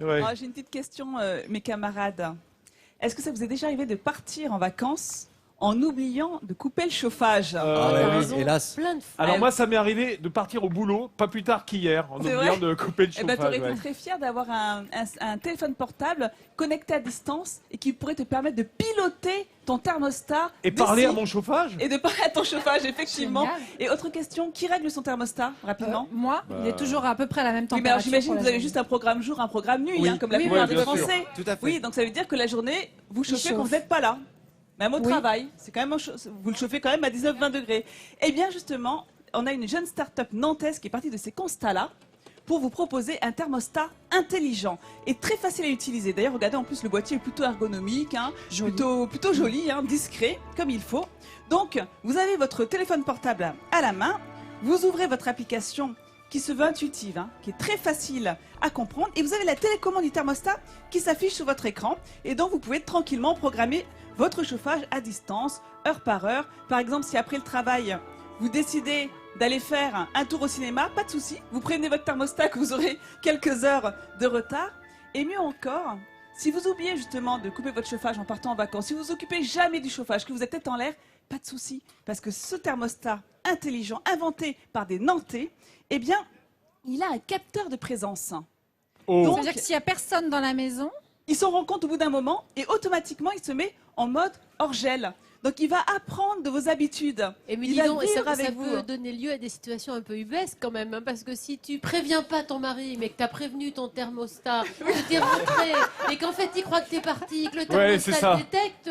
Ouais. J'ai une petite question, mes camarades. Est-ce que ça vous est déjà arrivé de partir en vacances en oubliant de couper le chauffage? Oui, hélas. Plein de fois. Alors moi, ça m'est arrivé de partir au boulot, pas plus tard qu'hier, en C'est oubliant vrai de couper le Eh ben, chauffage. tu aurais été très fier d'avoir un téléphone portable connecté à distance et qui pourrait te permettre de piloter ton thermostat. Et parler à mon chauffage. Et de parler à ton chauffage, effectivement. Génial. Et autre question, qui règle son thermostat, rapidement? Moi, il est toujours à peu près à la même Oui, mais alors température. j'imagine pour que la vous avez journée. juste un programme jour, un programme nuit, Oui. hein, comme la Oui, plupart oui, des bien sûr. Français. Tout à fait. Oui, donc ça veut dire que la journée, vous chauffez quand chauffe. vous n'êtes pas là. Même au Oui. travail, c'est quand même vous le chauffez quand même à 19-20 degrés. Eh bien justement, on a une jeune start-up nantaise qui est partie de ces constats-là pour vous proposer un thermostat intelligent et très facile à utiliser. D'ailleurs, regardez, en plus, le boîtier est plutôt ergonomique, hein, Joli. plutôt joli, hein, discret, comme il faut. Donc, vous avez votre téléphone portable à la main, vous ouvrez votre application qui se veut intuitive, hein, qui est très facile à comprendre, et vous avez la télécommande du thermostat qui s'affiche sur votre écran, et donc vous pouvez tranquillement programmer votre chauffage à distance, heure par heure. Par exemple, si après le travail, vous décidez d'aller faire un tour au cinéma, pas de souci, vous prenez votre thermostat que vous aurez quelques heures de retard. Et mieux encore, si vous oubliez justement de couper votre chauffage en partant en vacances, si vous vous occupez jamais du chauffage, que vous êtes tête en l'air, pas de souci, parce que ce thermostat intelligent, inventé par des Nantais, eh bien, il a un capteur de présence. Oh. Donc, C'est-à-dire que s'il n'y a personne dans la maison, il s'en rend compte au bout d'un moment et automatiquement, il se met en mode hors gel. Donc, il va apprendre de vos habitudes. Et mais Il dis va donc, vivre ça avec peut vous. donner lieu à des situations un peu ubuesques quand même, hein, parce que si tu préviens pas ton mari, mais que tu as prévenu ton thermostat, que tu es rentré, et qu'en fait il croit que tu es parti, que le Ouais, c'est ça. thermostat détecte...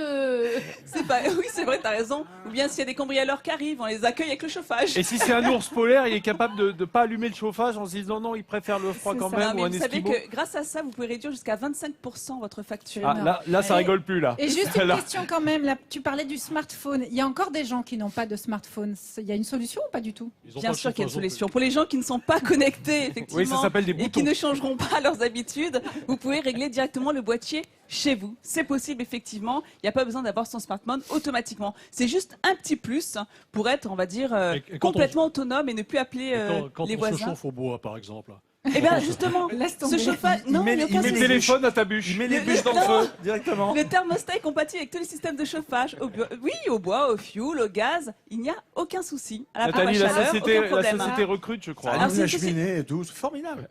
C'est pas... Oui, c'est vrai, t'as raison. Ou bien s'il y a des cambrioleurs qui arrivent, on les accueille avec le chauffage. Et si c'est un ours polaire, il est capable de ne pas allumer le chauffage en se disant non, il préfère le froid C'est quand ça. même, Non, mais ou un vous savez esquimau. que grâce à ça, vous pouvez réduire jusqu'à 25% votre facture. Ah, là, ça Et- rigole plus, là. et juste une Là. question quand même, là, tu parlais du smartphone. Il y a encore des gens qui n'ont pas de smartphone. Il y a une solution ou pas du tout? Bien sûr qu'il y a une solution. Pour les gens qui ne sont pas connectés, effectivement, Oui, ça s'appelle des et qui boutons. ne changeront pas leurs habitudes, vous pouvez régler directement le boîtier chez vous. C'est possible, effectivement. Il n'y a pas besoin d'avoir son smartphone automatiquement. C'est juste un petit plus pour être, on va dire, Et quand complètement autonome et ne plus appeler Quand les on se voisins. chauffe au bois, par exemple. Eh bien, justement, Laisse ce tomber. chauffage... Non, il n'y a aucun Il met le souci. téléphone à ta bûche. Il met les Le- bûches dans le non. feu directement. Le thermostat est compatible avec tous les systèmes de chauffage. Oui, au bois, au fioul, au gaz. Il n'y a aucun souci. À la pompe à Nathalie, la chaleur, société, aucun problème. la société recrute, je crois. Alors, Allume la c'est- cheminée et tout, c'est formidable.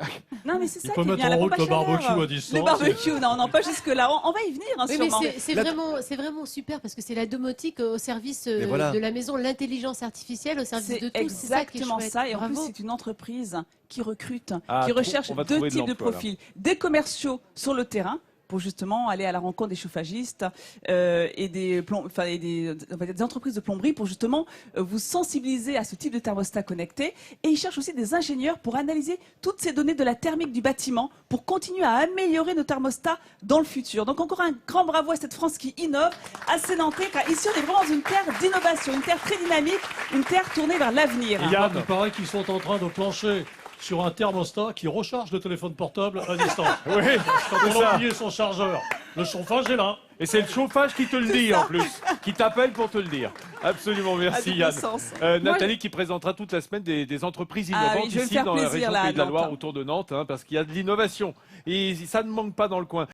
Non, mais c'est Il ça peut qui est mettre bien. en la route pompe le chaleur. barbecue à distance. Le barbecue, non, pas jusque-là. On va y venir, hein, Oui, mais sûrement. c'est vraiment super parce que c'est la domotique au service Et voilà. de la maison, l'intelligence artificielle au service C'est de tous. C'est ça qui est exactement chouette. ça. Et en plus, Bravo. c'est une entreprise qui recrute, Ah, qui recherche on va deux trouver de types de l'emploi, là. profils. Des commerciaux sur le terrain, pour justement aller à la rencontre des chauffagistes et on va dire des entreprises de plomberie pour justement vous sensibiliser à ce type de thermostat connecté. Et ils cherchent aussi des ingénieurs pour analyser toutes ces données de la thermique du bâtiment pour continuer à améliorer nos thermostats dans le futur. Donc encore un grand bravo à cette France qui innove, à ces Nantais, car ici on est vraiment dans une terre d'innovation, une terre très dynamique, une terre tournée vers l'avenir. Il y a- Il paraît qu'ils sont en train de plancher sur un thermostat qui recharge le téléphone portable à distance. Oui, Quand c'est on a ça. oublié son chargeur, le chauffage est là. Et c'est le chauffage qui te le dit en plus, qui t'appelle pour te le dire. Absolument, merci À double Yann. sens. Nathalie qui présentera toute la semaine des entreprises Ah innovantes oui, je vais me ici faire dans la plaisir, région là, à Pays de la Loire Nantes. autour de Nantes, hein, parce qu'il y a de l'innovation et ça ne manque pas dans le coin.